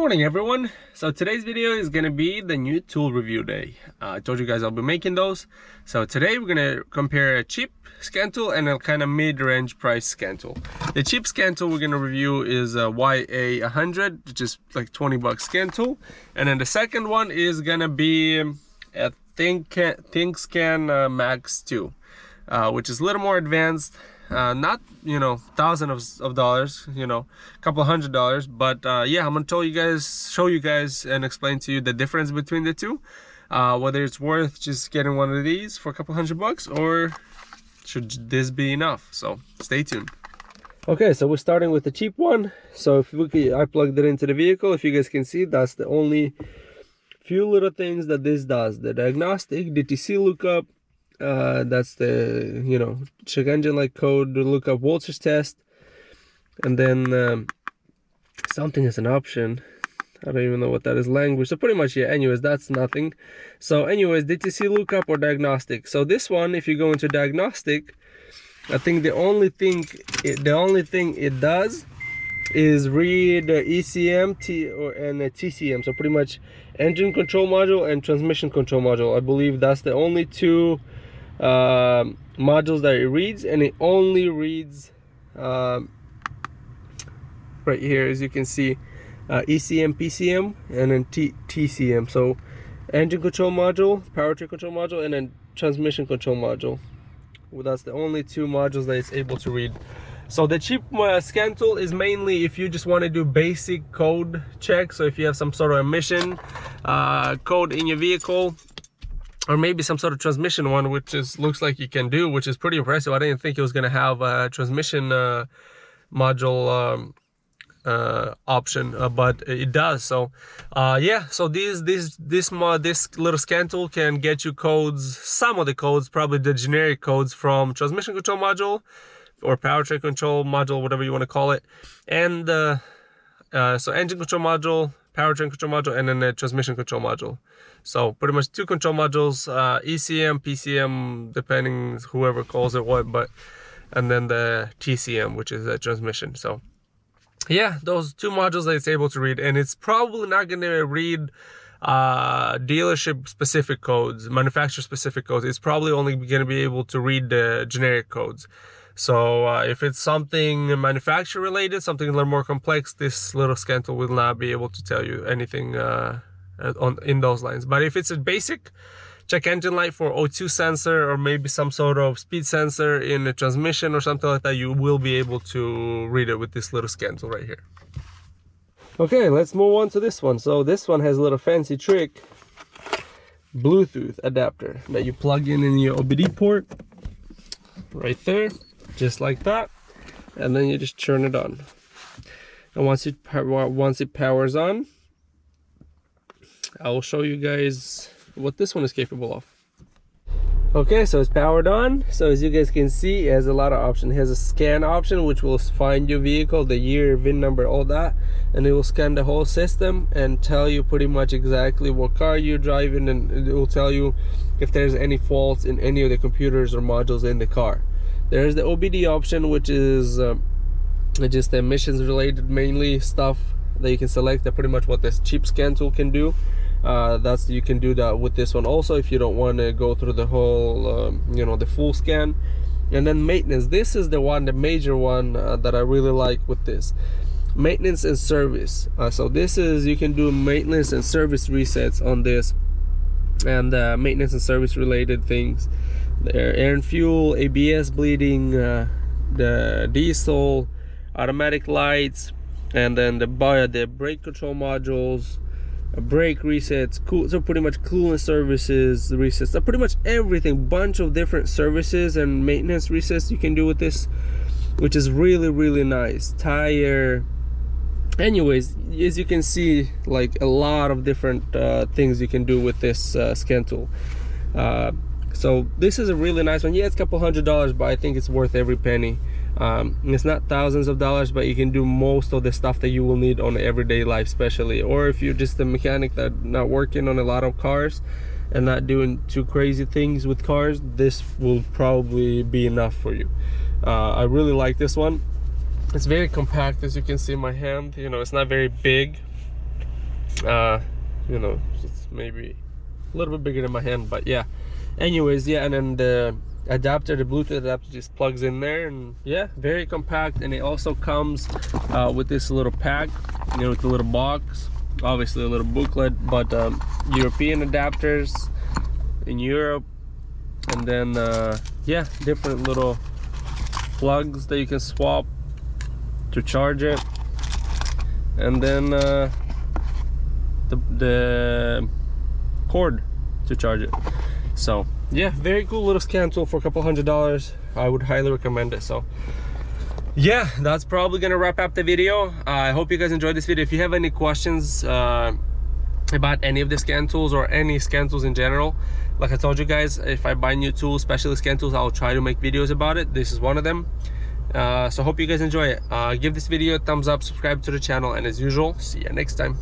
morning everyone. So today's video is going to be the new tool review day. I told you guys I'll be making those. So today we're going to compare a cheap scan tool and a kind of mid-range price scan tool. The cheap scan tool we're going to review is a YA100, which is like 20 bucks scan tool. And then the second one is going to be a ThinkScan Max 2, which is a little more advanced. Not thousands of dollars, a couple $100, but yeah, I'm gonna show you guys and explain to you the difference between the two, whether it's worth just getting one of these for a couple $100 or should this be enough. So stay tuned. Okay, so we're starting with the cheap one. So if you look at, I plugged it into the vehicle. If you guys can see, that's the only few little things that this does: the diagnostic, DTC lookup, that's the check engine light code, look up voltage test, and then something is an option. I don't even know what that is, language. So pretty much, yeah, anyways, that's nothing. So anyways, DTC lookup or diagnostic. So this one, if you go into diagnostic, I think the only thing it does is read ECM and TCM. So pretty much engine control module and transmission control module. I believe that's the only two modules that it reads, and it only reads right here, as you can see, ECM, PCM, and then TCM. So engine control module, powertrain control module, and then transmission control module. Well, that's the only two modules that it's able to read. So the cheap scan tool is mainly if you just want to do basic code check. So if you have some sort of emission code in your vehicle, or maybe some sort of transmission one, which looks like you can do, which is pretty impressive. I didn't think it was going to have a transmission module option, but it does. So yeah, so this little scan tool can get you codes, some of the codes, probably the generic codes from transmission control module or powertrain control module, whatever you want to call it, and so engine control module, powertrain control module, and then the transmission control module. So pretty much two control modules, ECM, PCM, depending whoever calls it what, and then the TCM, which is the transmission. So yeah, those two modules that it's able to read, and it's probably not going to read dealership specific codes, manufacturer specific codes. It's probably only going to be able to read the generic codes. So if it's something manufacturer related, something a little more complex, this little scan tool will not be able to tell you anything in those lines. But if it's a basic check engine light for O2 sensor, or maybe some sort of speed sensor in a transmission or something like that, you will be able to read it with this little scan tool right here. Okay, let's move on to this one. So this one has a little fancy trick, Bluetooth adapter that you plug in your OBD port right there, just like that, and then you just turn it on. And once it powers on, I will show you guys what this one is capable of. Okay, so it's powered on. So as you guys can see, it has a lot of options. It has a scan option, which will find your vehicle, the year, VIN number, all that, and it will scan the whole system and tell you pretty much exactly what car you're driving, and it will tell you if there's any faults in any of the computers or modules in the car. There's the OBD option, which is just the emissions related mainly stuff that you can select. That pretty much what this cheap scan tool can do. You can do that with this one also if you don't want to go through the whole the full scan. And then maintenance, this is the major one that I really like with this, maintenance and service. So this is, you can do maintenance and service resets on this, and maintenance and service related things, the air and fuel, ABS bleeding, the diesel, automatic lights, and then the brake control modules, brake resets, so pretty much coolant services resets. So pretty much everything, bunch of different services and maintenance resets you can do with this, which is really nice. Tire, anyways, as you can see, like a lot of different things you can do with this scan tool. So this is a really nice one. Yeah, it's a couple $100, but I think it's worth every penny. It's not thousands of dollars, but you can do most of the stuff that you will need on everyday life, especially, or if you're just a mechanic that not working on a lot of cars and not doing too crazy things with cars, this will probably be enough for you. I really like this one. It's very compact, as you can see in my hand. It's not very big. you know, it's maybe a little bit bigger than my hand, but yeah. Anyways, yeah, and then the adapter, the Bluetooth adapter, just plugs in there, and yeah, very compact. And it also comes with this little pack, you know, with the little box, obviously a little booklet, but European adapters in Europe, and then yeah, different little plugs that you can swap to charge it, and then the cord to charge it. So yeah, very cool little scan tool for a couple $100. I would highly recommend it. So yeah, that's probably gonna wrap up the video. I hope you guys enjoyed this video. If you have any questions about any of the scan tools or any scan tools in general, like I told you guys, if I buy new tools, especially scan tools, I'll try to make videos about it. This is one of them. So hope you guys enjoy it. Give this video a thumbs up, subscribe to the channel, and as usual, see you next time.